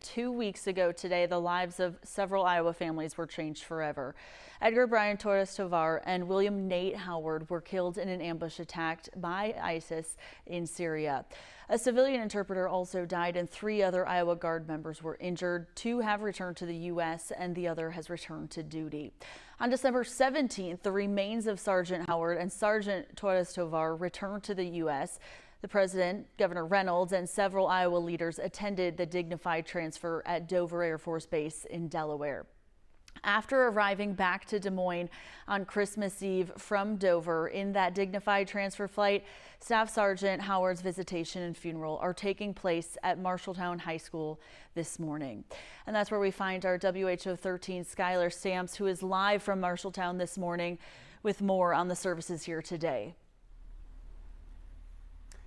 2 weeks ago today, the lives of several Iowa families were changed forever. Edgar Brian Torres Tovar and William Nate Howard were killed in an ambush attack by ISIS in Syria. A civilian interpreter also died and 3 other Iowa Guard members were injured. 2 have returned to the U.S. and the other has returned to duty. On December 17th, the remains of Sergeant Howard and Sergeant Torres Tovar returned to the U.S. The president, Governor Reynolds, and several Iowa leaders attended the dignified transfer at Dover Air Force Base in Delaware. After arriving back to Des Moines on Christmas Eve from Dover in that dignified transfer flight, Staff Sergeant Howard's visitation and funeral are taking place at Marshalltown High School this morning. And that's where we find our WHO 13 Skylar Stamps, who is live from Marshalltown this morning with more on the services here today.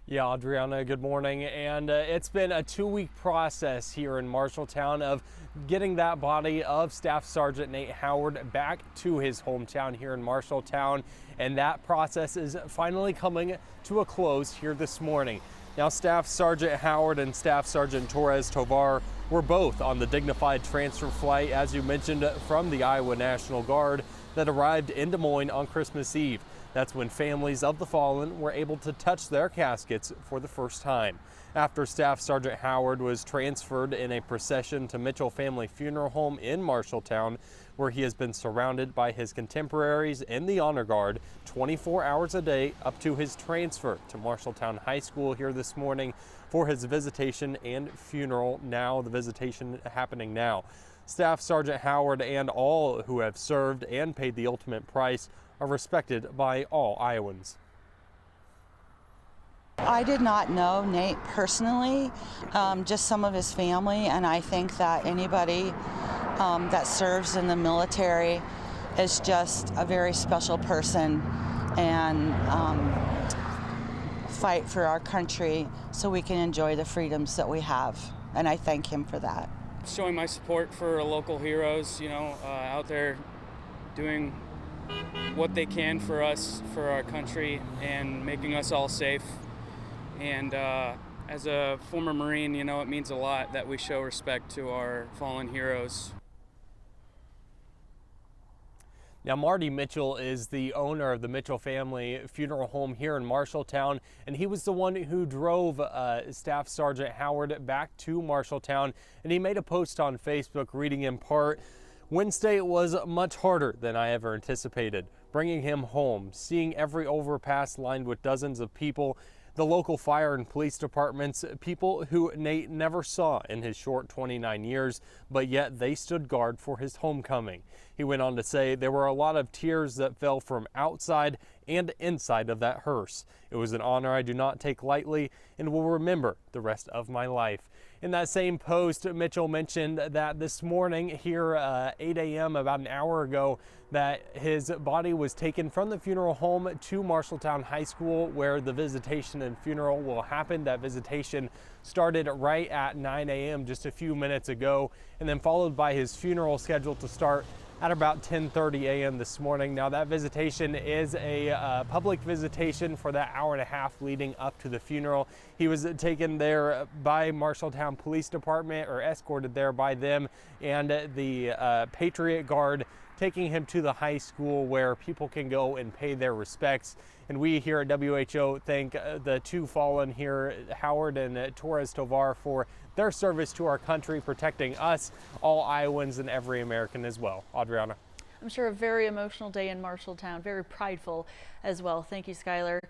Yeah, Adriana, good morning. And it's been a 2-week process here in Marshalltown of getting that body of Staff Sergeant Nate Howard back to his hometown here in Marshalltown. And that process is finally coming to a close here this morning. Now, Staff Sergeant Howard and Staff Sergeant Torres Tovar were both on the dignified transfer flight, as you mentioned, from the Iowa National Guard that arrived in Des Moines on Christmas Eve. That's when families of the fallen were able to touch their caskets for the first time. After Staff Sergeant Howard was transferred in a procession to Mitchell Family Funeral Home in Marshalltown, where he has been surrounded by his contemporaries in the Honor Guard 24 hours a day up to his transfer to Marshalltown High School here this morning for his visitation and funeral. Now, the visitation happening now. Staff Sergeant Howard and all who have served and paid the ultimate price are respected by all Iowans. I did not know Nate personally, just some of his family, and I think that anybody that serves in the military is just a very special person and fight for our country so we can enjoy the freedoms that we have, and I thank him for that. Showing my support for local heroes, out there doing what they can for us, for our country, and making us all safe. And as a former Marine, it means a lot that we show respect to our fallen heroes. Now, Marty Mitchell is the owner of the Mitchell Family Funeral Home here in Marshalltown, and he was the one who drove Staff Sergeant Howard back to Marshalltown. And he made a post on Facebook reading in part, "Wednesday was much harder than I ever anticipated. Bringing him home, seeing every overpass lined with dozens of people, the local fire and police departments, people who Nate never saw in his short 29 years, but yet they stood guard for his homecoming." He went on to say there were a lot of tears that fell from outside and inside of that hearse. "It was an honor I do not take lightly and will remember the rest of my life." In that same post, Mitchell mentioned that this morning here 8 a.m. about an hour ago that his body was taken from the funeral home to Marshalltown High School, where the visitation and funeral will happen. That visitation started right at 9 a.m. just a few minutes ago, and then followed by his funeral scheduled to start at about 10:30 a.m. this morning. Now, that visitation is a public visitation for that hour and a half leading up to the funeral. He was taken there by Marshalltown Police Department, or escorted there by them, and the Patriot Guard, taking him to the high school where people can go and pay their respects. And we here at WHO thank the 2 fallen here, Howard and Torres Tovar, for their service to our country, protecting us, all Iowans, and every American as well. Adriana. I'm sure a very emotional day in Marshalltown, very prideful as well. Thank you, Skylar.